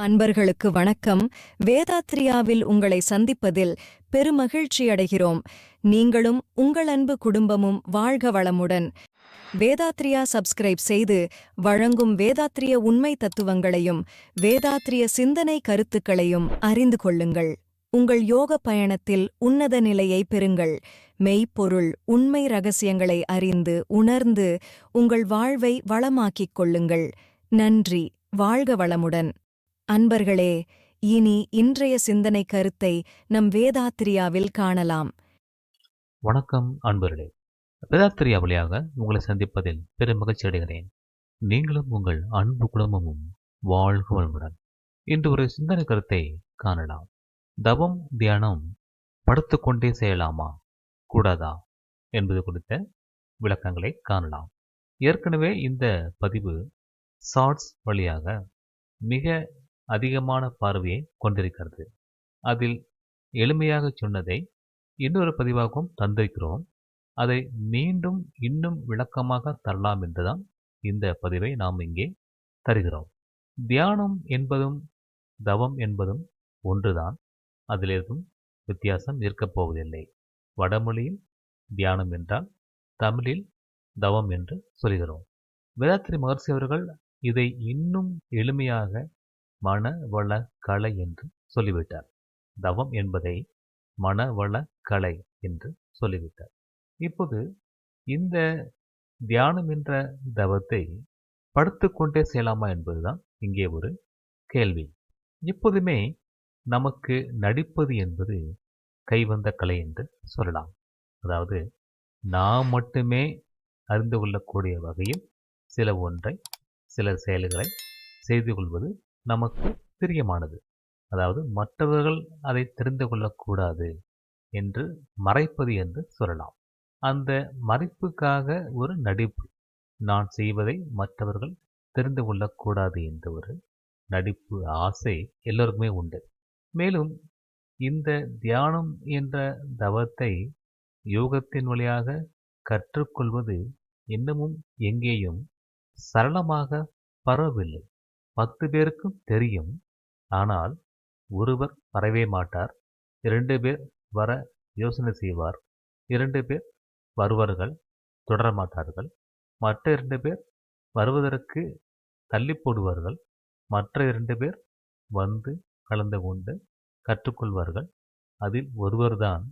அன்பர்களுக்கு வணக்கம். வேதாத்ரியாவில் உங்களை சந்திப்பதில் பெருமகிழ்ச்சி அடைகிறோம். நீங்களும் உங்கள் அன்பு குடும்பமும் வாழ்க வளமுடன். வேதாத்ரியா சப்ஸ்கிரைப் செய்து வழங்கும் வேதாத்ரிய உண்மை தத்துவங்களையும் வேதாத்ரிய சிந்தனை கருத்துக்களையும் அறிந்து கொள்ளுங்கள். உங்கள் யோக பயணத்தில் உன்னத நிலையை பெறுங்கள். மெய்ப்பொருள் உண்மை ரகசியங்களை அறிந்து உணர்ந்து உங்கள் வாழ்வை வளமாக்கிக் கொள்ளுங்கள். நன்றி. வாழ்க வளமுடன். அன்பர்களே, இனி இன்றைய சிந்தனை கருத்தை நம் வேதாத்ரியாவில் காணலாம். வணக்கம் அன்பர்களே. வேதாத்ரியா வழியாக உங்களை சந்திப்பதில் பெரும் மகிழ்ச்சி அடைகிறேன். நீங்களும் உங்கள் அன்பு குடும்பமும் வாழ்க வளமுடன். இன்று ஒரு சிந்தனை கருத்தை காணலாம். தவம் தியானம் படுத்துக்கொண்டே செய்யலாமா கூடாதா என்பது குறித்த விளக்கங்களை காணலாம். ஏற்கனவே இந்த பதிவு ஷார்ட்ஸ் வழியாக மிக அதிகமான பார்வையை கொண்டிருக்கிறது. அதில் எளிமையாக சொன்னதை இன்னொரு பதிவாகவும் தந்திருக்கிறோம். அதை மீண்டும் இன்னும் விளக்கமாக தரலாம் என்றுதான் இந்த பதிவை நாம் இங்கே தருகிறோம். தியானம் என்பதும் தவம் என்பதும் ஒன்றுதான். அதில் எதுவும் வித்தியாசம் இருக்கப் போவதில்லை. வடமொழியில் தியானம் என்றால் தமிழில் தவம் என்று சொல்கிறோம். வேதாத்ரி மகர்ஷி அவர்கள் இதை இன்னும் எளிமையாக மனவள கலை என்று சொல்லிவிட்டார். தவம் என்பதை மனவள கலை என்று சொல்லிவிட்டார். இப்போது இந்த தியானம் என்ற தவத்தை படுத்துக்கொண்டே செய்யலாமா என்பதுதான் இங்கே ஒரு கேள்வி. எப்போதுமே நமக்கு நடிப்பது என்பது கைவந்த கலை என்று சொல்லலாம். அதாவது நாம் மட்டுமே அறிந்து கொள்ளக்கூடிய வகையில் சில ஒன்றை சில செயல்களை செய்து கொள்வது நமக்கு பிரியமானது. அதாவது மற்றவர்கள் அதை தெரிந்து கொள்ளக்கூடாது என்று மறைப்பது என்று சொல்லலாம். அந்த மறைப்புக்காக ஒரு நடிப்பு, நான் செய்வதை மற்றவர்கள் தெரிந்து கொள்ளக்கூடாது என்ற ஒரு நடிப்பு ஆசை எல்லோருக்குமே உண்டு. மேலும் இந்த தியானம் என்ற தவத்தை யோகத்தின் வழியாக கற்றுக்கொள்வது இன்னமும் எங்கேயும் சரளமாக பரவவில்லை. 10 பேருக்கும் தெரியும். ஆனால் ஒருவர் வரவே மாட்டார். 2 பேர் வர யோசனை செய்வார். 2 பேர் வருவார்கள், தொடரமாட்டார்கள். மற்ற 2 பேர் வருவதற்கு தள்ளி போடுவார்கள். மற்ற 2 பேர் வந்து கலந்து கொண்டு கற்றுக்கொள்வார்கள். அதில் ஒருவர்தான்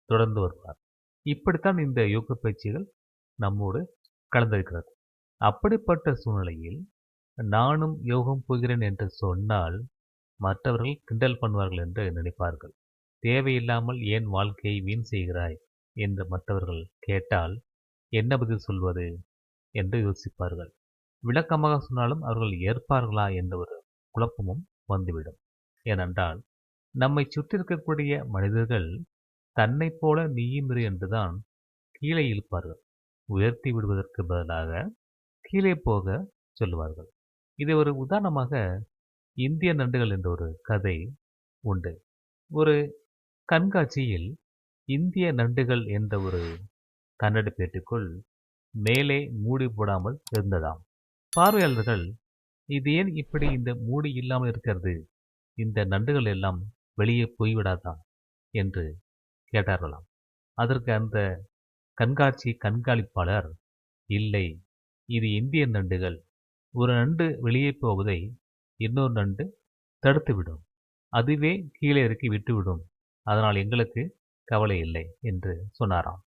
தொடர்ந்து வருவார். இப்படித்தான் இந்த யோக பயிற்சிகள் நம்மோடு கலந்திருக்கிறது. அப்படிப்பட்ட சூழ்நிலையில் நானும் யோகம் போகிறேன் என்று சொன்னால் மற்றவர்கள் கிண்டல் பண்ணுவார்கள் என்று நினைப்பார்கள். தேவையில்லாமல் ஏன் வாழ்க்கையை வீண் செய்கிறாய் என்று மற்றவர்கள் கேட்டால் என்ன பதில் சொல்வது என்று யோசிப்பார்கள். விளக்கமாக சொன்னாலும் அவர்கள் ஏற்பார்களா என்ற ஒரு குழப்பமும் வந்துவிடும். ஏனென்றால் நம்மை சுற்றி இருக்கக்கூடிய மனிதர்கள் தன்னை போல நீயும் இரு என்றுதான் கீழே இழுப்பார்கள். உயர்த்தி விடுவதற்கு பதிலாக கீழே போக சொல்லுவார்கள். இதை ஒரு உதாரணமாக இந்திய நண்டுகள் என்ற ஒரு கதை உண்டு. ஒரு கண்காட்சியில் இந்திய நண்டுகள் என்ற ஒரு கண்ணாடி பெட்டிக்குள் மேலே மூடி போடாமல் இருந்ததாம். பார்வையாளர்கள் இது ஏன் இப்படி இந்த மூடி இல்லாமல் இருக்கிறது, இந்த நண்டுகள் எல்லாம் வெளியே போய்விடாதா என்று கேட்டார்களாம். அதற்கு அந்த கண்காட்சி கண்காணிப்பாளர், இல்லை, இது இந்திய நண்டுகள். ஒரு நண்டு வெளியே போவதை இன்னொரு நண்டு தடுத்துவிடும். அதுவே கீழே இறக்கி விட்டுவிடும். அதனால் எங்களுக்கு கவலை இல்லை என்று சொன்னாராம்.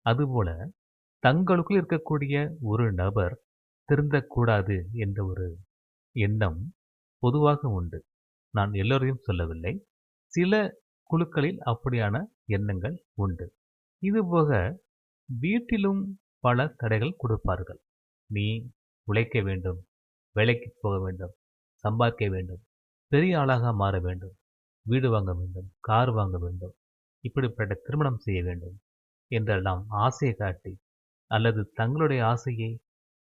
அதுபோல தங்களுக்குள் இருக்கக்கூடிய ஒரு நபர் திருந்தக்கூடாது என்ற ஒரு எண்ணம் பொதுவாக உண்டு. நான் எல்லோரையும் சொல்லவில்லை. சில குழுக்களில் அப்படியான எண்ணங்கள் உண்டு. இதுபோக வீட்டிலும் பல தடைகள் கொடுப்பார்கள். நீ உழைக்க வேண்டும், வேலைக்கு போக வேண்டும், சம்பாதிக்க வேண்டும், பெரிய ஆளாக மாற வேண்டும், வீடு வாங்க வேண்டும், கார் வாங்க வேண்டும், இப்படிப்பட்ட திருமணம் செய்ய வேண்டும் என்றெல்லாம் ஆசையை காட்டி அல்லது தங்களுடைய ஆசையை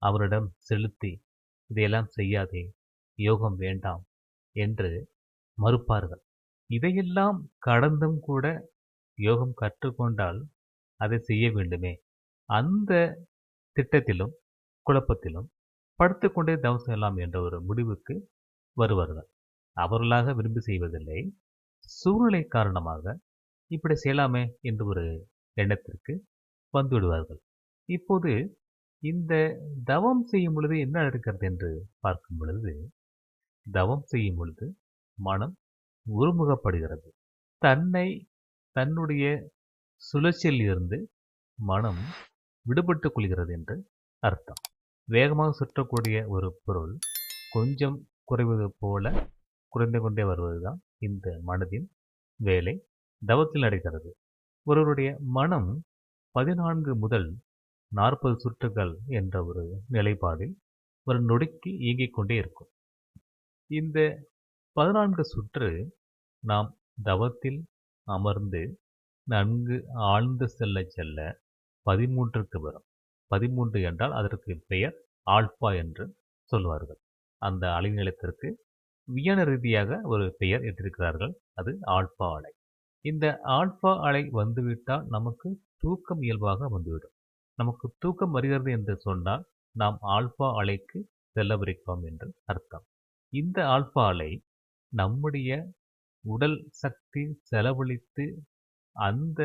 அவரிடம் செலுத்தி இதையெல்லாம் செய்யாதே, யோகம் வேண்டாம் என்று மறுப்பார்கள். இதையெல்லாம் கடந்தும் கூட யோகம் கற்றுக்கொண்டால் அதை செய்ய வேண்டுமே. அந்த திட்டத்திலும் குழப்பத்திலும் படுத்துக்கொண்டே தவம் செய்யலாம் என்ற ஒரு முடிவுக்கு வருவார்கள். அவர்களாக விரும்பி செய்வதில்லை. சூழ்நிலை காரணமாக இப்படி செய்யலாமே என்று ஒரு எண்ணத்திற்கு வந்துவிடுவார்கள். இப்போது இந்த தவம் செய்யும் பொழுது என்ன நடக்கிறது என்று பார்க்கும் பொழுது, தவம் செய்யும் பொழுது மனம் ஒருமுகப்படுகிறது. தன்னை தன்னுடைய சுழற்சியில் இருந்து மனம் விடுபட்டுக் கொள்கிறது என்று அர்த்தம். வேகமாக சுற்றக்கூடிய ஒரு பொருள் கொஞ்சம் குறைவது போல குறைந்து கொண்டே வருவதுதான் இந்த மனதின் வேலை தவத்தில் நடக்கிறது. ஒருவருடைய மனம் 14 முதல் 40 சுற்றுகள் என்ற ஒரு நிலைப்பாடில் ஒரு நொடிக்கு இயங்கிக் கொண்டே இருக்கும். இந்த 14 சுற்று நாம் தவத்தில் அமர்ந்து நன்கு ஆழ்ந்து செல்ல செல்ல 13க்கு வரும். 13 என்றால் அதற்கு பெயர் ஆல்பா என்று சொல்வார்கள். அந்த அலைநீளத்திற்கு விஞ்ஞான ரீதியாக ஒரு பெயர் இட்டிருக்கிறார்கள். அது ஆல்பா அலை. இந்த ஆல்பா அலை வந்துவிட்டால் நமக்கு தூக்கம் இயல்பாக வந்துவிடும். நமக்கு தூக்கம் வருகிறது என்று சொன்னால் நாம் ஆல்பா அலைக்கு செல்லவிருக்கிறோம் என்று அர்த்தம். இந்த ஆல்பா அலை நம்முடைய உடல் சக்தி செலவழித்து அந்த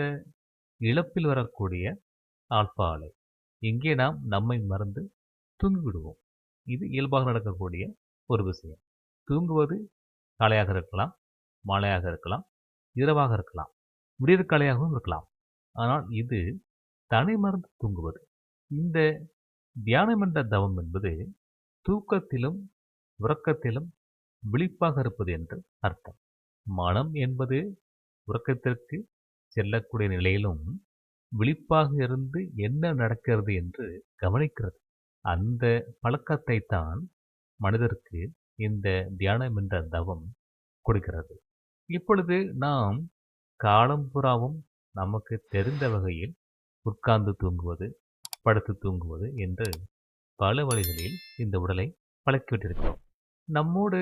இழப்பில் வரக்கூடிய ஆல்பா அலை. இங்கே நாம் நம்மை மறந்து தூங்கிவிடுவோம். இது இயல்பாக நடக்கக்கூடிய ஒரு விஷயம். தூங்குவது காலையாக இருக்கலாம், மாலையாக இருக்கலாம், இரவாக இருக்கலாம், விடியற்காலையாகவும் இருக்கலாம். ஆனால் இது தனிமறந்து தூங்குவது. இந்த தியானம் என்ற தவம் என்பது தூக்கத்திலும் உறக்கத்திலும் விழிப்பாக இருப்பது என்று அர்த்தம். மனம் என்பது உறக்கத்திற்கு செல்லக்கூடிய நிலையிலும் விழிப்பாக இருந்து என்ன நடக்கிறது என்று கவனிக்கிறது. அந்த பழக்கத்தை தான் மனிதருக்கு இந்த தியானம் என்ற தவம் கொடுக்கிறது. இப்பொழுது நாம் காலம் புறாவும் நமக்கு தெரிந்த வகையில் உட்கார்ந்து தூங்குவது, படுத்து தூங்குவது என்று பல வழிகளில் இந்த உடலை பழக்கிவிட்டிருக்கிறோம். நம்மோடு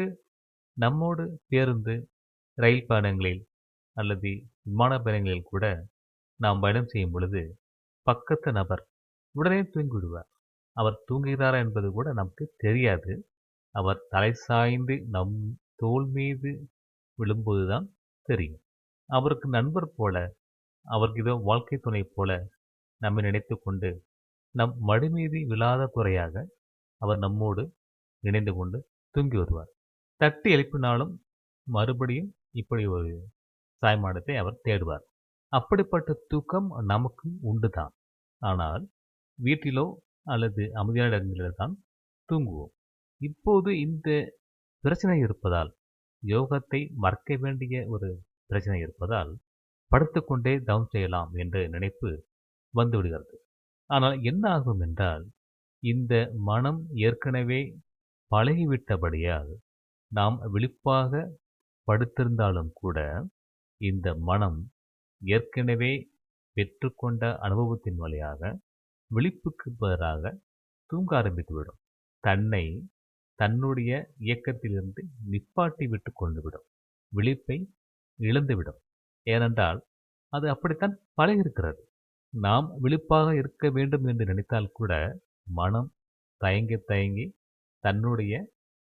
நம்மோடு பேருந்து, ரயில் பயணங்களில் அல்லது விமான பயணங்களில் கூட நாம் பயணம் செய்யும் பொழுது பக்கத்து நபர் உடனே தூங்கிவிடுவார். அவர் தூங்குகிறாரா என்பது கூட நமக்கு தெரியாது. அவர் தலை சாய்ந்து நம் தோள் மீது விழும்போதுதான் தெரியும். அவருக்கு நண்பர் போல, அவருக்கு ஏதோ வாழ்க்கை துணை போல நம்மை நினைத்து கொண்டு நம் மடி மீது விழாத குறையாக அவர் நம்மோடு இணைந்து கொண்டு தூங்கி வருவார். தட்டி எழுப்பினாலும் மறுபடியும் இப்படி ஒரு சாய்மானத்தை அவர் தேடுவார். அப்படிப்பட்ட தூக்கம் நமக்கு உண்டுதான். ஆனால் வீட்டிலோ அல்லது அமைதியான இடங்களில் தான் தூங்குவோம். இப்போது இந்த பிரச்சனை இருப்பதால், யோகத்தை மறக்க வேண்டிய ஒரு பிரச்சனை இருப்பதால், படுத்துக்கொண்டே தவம் செய்யலாம் என்ற நினைப்பு வந்துவிடுகிறது. ஆனால் என்ன ஆகும் என்றால், இந்த மனம் ஏற்கனவே பழகிவிட்டபடியால் நாம் விழிப்பாக படுத்திருந்தாலும் கூட இந்த மனம் ஏற்கனவே பெற்றுக்கொண்ட அனுபவத்தின் வழியாக விழிப்புக்கு பதிலாக தூங்க ஆரம்பித்துவிடும். தன்னை தன்னுடைய இயக்கத்திலிருந்து நிப்பாட்டி விட்டு கொண்டுவிடும். விழிப்பை இழந்துவிடும். ஏனென்றால் அது அப்படித்தான் பழகியிருக்கிறது. நாம் விழிப்பாக இருக்க வேண்டும் என்று நினைத்தால் கூட மனம் தயங்கி தயங்கி தன்னுடைய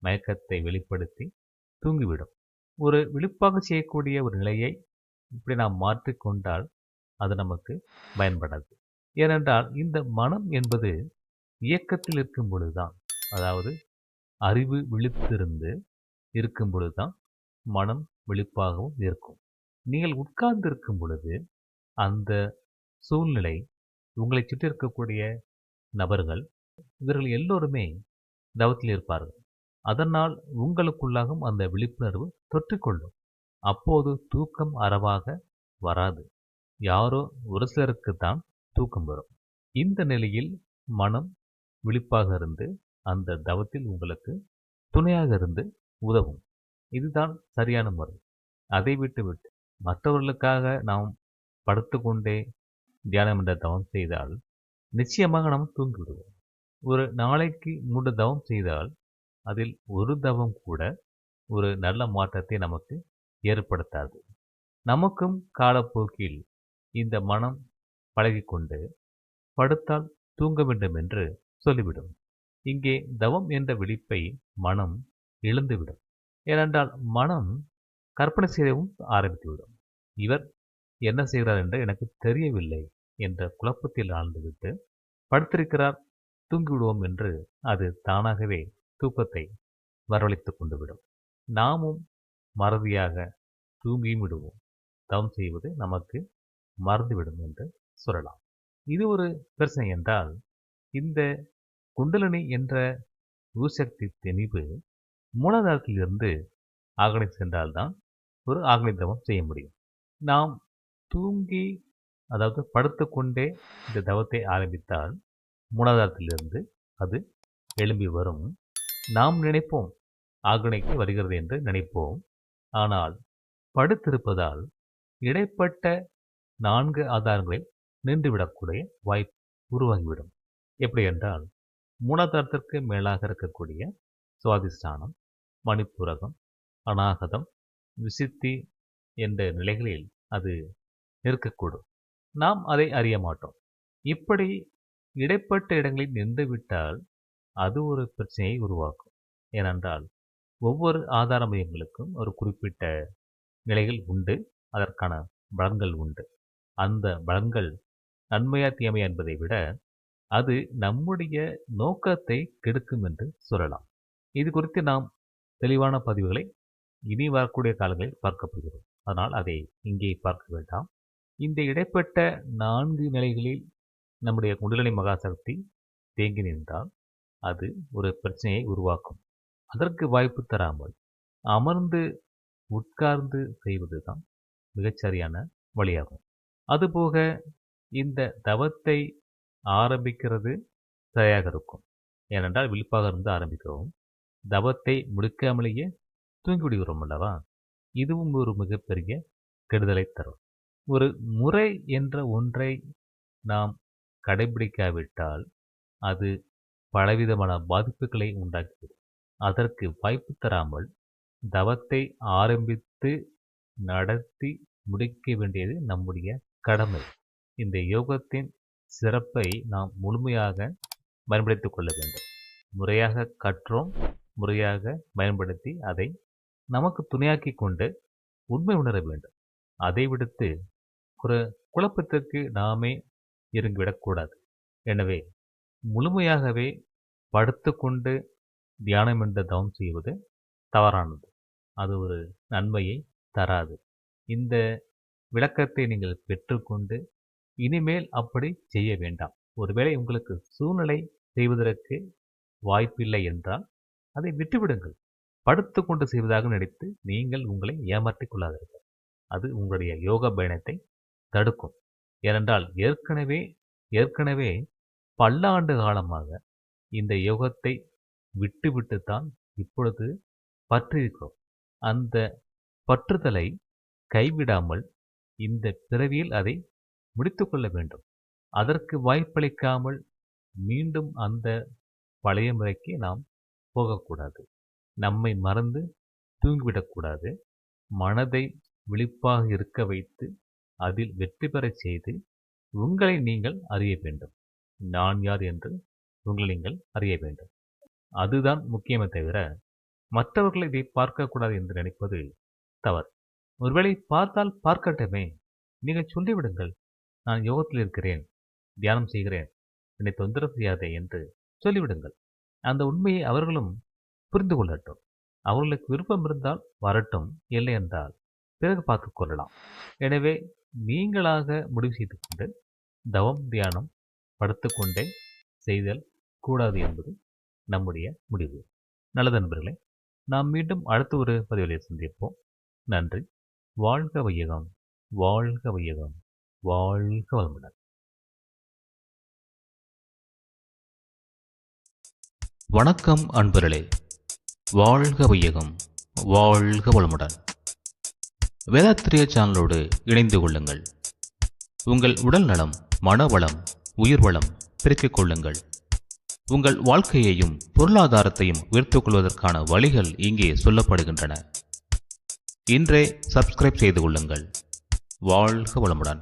மயக்கத்தை வெளிப்படுத்தி தூங்கிவிடும். ஒரு விழிப்பாக செய்யக்கூடிய ஒரு நிலையை இப்படி நாம் மாற்றிக்கொண்டால் அது நமக்கு பயன்படாது. ஏனென்றால் இந்த மனம் என்பது இயக்கத்தில் இருக்கும் பொழுதுதான், அதாவது அறிவு விழித்திருந்து இருக்கும் பொழுதுதான் மனம் விழிப்பாகவும் இருக்கும். நீங்கள் உட்கார்ந்து இருக்கும் பொழுது அந்த சூழ்நிலை, உங்களை சுற்றி இருக்கக்கூடிய நபர்கள், இவர்கள் எல்லோருமே தவத்தில் இருப்பார்கள். அதனால் உங்களுக்குள்ளாகும் அந்த விழிப்புணர்வு தொற்றிக்கொள்ளும். அப்போது தூக்கம் அறவாக வராது. யாரோ ஒரு சிலருக்குத்தான் தூக்கம் வரும். இந்த நிலையில் மனம் விழிப்பாக இருந்து அந்த தவத்தில் உங்களுக்கு துணையாக இருந்து உதவும். இதுதான் சரியான முறை. அதை விட்டுவிட்டு மற்றவர்களுக்காக நாம் படுத்துக்கொண்டே தியானம் என்ற தவம் செய்தால் நிச்சயமாக நாம் தூங்கிவிடுவோம். ஒரு நாளைக்கு 3 தவம் செய்தால் அதில் ஒரு தவம் கூட ஒரு நல்ல மாற்றத்தை நமக்கு ஏற்படுத்தாது. நமக்கும் காலப்போக்கில் இந்த மனம் பழகிக்கொண்டு படுத்தால் தூங்க வேண்டும் என்று சொல்லிவிடும். இங்கே தவம் என்ற விழிப்பை மனம் இழந்துவிடும். ஏனென்றால் மனம் கற்பனை செய்யவும் ஆரம்பித்துவிடும். இவர் என்ன செய்கிறார் என்று எனக்கு தெரியவில்லை என்ற குழப்பத்தில் ஆழ்ந்துவிட்டு படுத்திருக்கிறார், தூங்கிவிடுவோம் என்று அது தானாகவே தூக்கத்தை வரவழைத்துக் கொண்டுவிடும். நாமும் மறதியாக தூங்கியும் விடுவோம். தவம் செய்வது நமக்கு மறந்துவிடும் என்று சொல்லலாம். இது ஒரு பிரச்சனை என்றால், இந்த குண்டலினி என்ற உருசக்தி திணிவு மூலாதாரத்திலிருந்து ஆக்னை சென்றால்தான் ஒரு ஆக்னை தவம் செய்ய முடியும். நாம் தூங்கி, அதாவது படுத்துக்கொண்டே இந்த தவத்தை ஆரம்பித்தால் மூலாதாரத்திலிருந்து அது எழும்பி வரும். நாம் நினைப்போம் ஆக்னைக்கு வருகிறது என்று நினைப்போம். ஆனால் படுத்திருப்பதால் இடைப்பட்ட 4 ஆதாரங்களில் நின்றுவிடக்கூடிய வாய்ப்பு உருவாகிவிடும். எப்படி என்றால், மூலாதாரத்திற்கு மேலாக இருக்கக்கூடிய சுவாதிஷ்டானம், மணிப்பூரகம், அநாகதம், விசுத்தி என்ற நிலைகளில் அது இருக்கக்கூடும். நாம் அதை அறிய மாட்டோம். இப்படி இடைப்பட்ட இடங்களில் நின்றுவிட்டால் அது ஒரு பிரச்சனையை உருவாக்கும். ஏனென்றால் ஒவ்வொரு ஆதார மையங்களுக்கும் ஒரு குறிப்பிட்ட நிலைகள் உண்டு, அதற்கான பலன்கள் உண்டு. அந்த பலன்கள் நன்மையா தீமையா என்பதை விட அது நம்முடைய நோக்கத்தை கெடுக்கும் என்று சொல்லலாம். இது குறித்து நாம் தெளிவான பதிவுகளை இனி வரக்கூடிய காலங்களில் பார்க்கப் போகிறோம். அதனால் அதை இங்கே பார்க்க வேண்டாம். இந்த இடைப்பட்ட 4 நிலைகளில் நம்முடைய குண்டலினி மகாசக்தி தேங்கி நின்றால் அது ஒரு பிரச்சனையை உருவாக்கும். அதற்கு வாய்ப்பு தராமல் அமர்ந்து உட்கார்ந்து செய்வதுதான் மிகச்சரியான வழியாகும். அதுபோக இந்த தவத்தை ஆரம்பிக்கிறது சரியாக இருக்கும். ஏனென்றால் விழிப்பாக இருந்து ஆரம்பிக்கவும், தவத்தை முடிக்காமலேயே தூங்கிவிடுகிறோம் அல்லவா? இதுவும் ஒரு மிகப்பெரிய கெடுதலை தரும். ஒரு முறை என்ற ஒன்றை நாம் கடைபிடிக்காவிட்டால் அது பலவிதமான பாதிப்புகளை உண்டாக்கிவிடும். அதற்கு வாய்ப்பு தராமல் தவத்தை ஆரம்பித்து நடத்தி முடிக்க வேண்டியது நம்முடைய கடமை. இந்த யோகத்தின் சிறப்பை நாம் முழுமையாக பயன்படுத்திக் கொள்ள வேண்டும். முறையாக கற்றோம், முறையாக பயன்படுத்தி அதை நமக்கு துணையாக்கி கொண்டு உண்மை உணர வேண்டும். அதை விடுத்து ஒரு குழப்பத்திற்கு நாமே இறங்கிவிடக்கூடாது. எனவே முழுமையாகவே படுத்துக்கொண்டு தியானம் என்ற தவம் செய்வது தவறானது. அது ஒரு நன்மையை தராது. இந்த விளக்கத்தை நீங்கள் பெற்றுக்கொண்டு இனிமேல் அப்படி செய்ய வேண்டாம். ஒருவேளை உங்களுக்கு சூழ்நிலை செய்வதற்கு வாய்ப்பில்லை என்றால் அதை விட்டுவிடுங்கள். படுத்துக்கொண்டு செய்வதாக நினைத்து நீங்கள் உங்களை ஏமாற்றிக் கொள்ளாதீர்கள். அது உங்களுடைய யோக பயணத்தை தடுக்கும். ஏனென்றால் ஏற்கனவே பல்லாண்டு காலமாக இந்த யோகத்தை விட்டுவிட்டுத்தான் இப்பொழுது பற்றிருக்கிறோம். அந்த பற்றுதலை கைவிடாமல் இந்த பிறவியில் அதை முடித்துக்கொள்ள வேண்டும். அதற்கு வாய்ப்பளிக்காமல் மீண்டும் அந்த பழைய முறைக்கு நாம் போகக்கூடாது. நம்மை மறந்து தூங்கிவிடக்கூடாது. மனதை விழிப்பாக இருக்க வைத்து அதில் வெற்றி பெறச் செய்து உங்களை நீங்கள் அறிய வேண்டும். நான் யார் என்று உங்களை நீங்கள் அறிய வேண்டும். அதுதான் முக்கியமே தவிர மற்றவர்கள் இதை பார்க்கக்கூடாது என்று நினைப்பது தவறு. ஒருவேளை பார்த்தால் பார்க்கட்டுமே, நீங்கள் சொல்லிவிடுங்கள், நான் யோகத்தில் இருக்கிறேன், தியானம் செய்கிறேன், என்னை தொந்தரவு செய்யாதே என்று சொல்லிவிடுங்கள். அந்த உண்மையை அவர்களும் புரிந்து கொள்ளட்டும். அவர்களுக்கு விருப்பம் இருந்தால் வரட்டும், இல்லை என்றால் பிறகு பார்த்துக் கொள்ளலாம். எனவே நீங்களாக முடிவு செய்து கொண்டு தவம் தியானம் படுத்துக்கொண்டே செய்தல் கூடாது என்பது நம்முடைய முடிவு. நல்லது நண்பர்களே, நாம் மீண்டும் அடுத்த ஒரு பதிவிலே சந்திப்போம். நன்றி. வாழ்க வையகம், வாழ்க வையகம், வாழ்க வளமுடன். வணக்கம் அன்பர்களே, வாழ்க வையகம், வாழ்க வளமுடன். வேதாத்திரிய சேனலோடு இணைந்து கொள்ளுங்கள். உங்கள் உடல் நலம், மனவளம், உயிர் வளம் பெருக்கிக் கொள்ளுங்கள். உங்கள் வாழ்க்கையையும் பொருளாதாரத்தையும் உயர்த்திக் கொள்வதற்கான வழிகள் இங்கே சொல்லப்படுகின்றன. இன்றே சப்ஸ்கிரைப் செய்து கொள்ளுங்கள். வாழ்க வளமுடன்.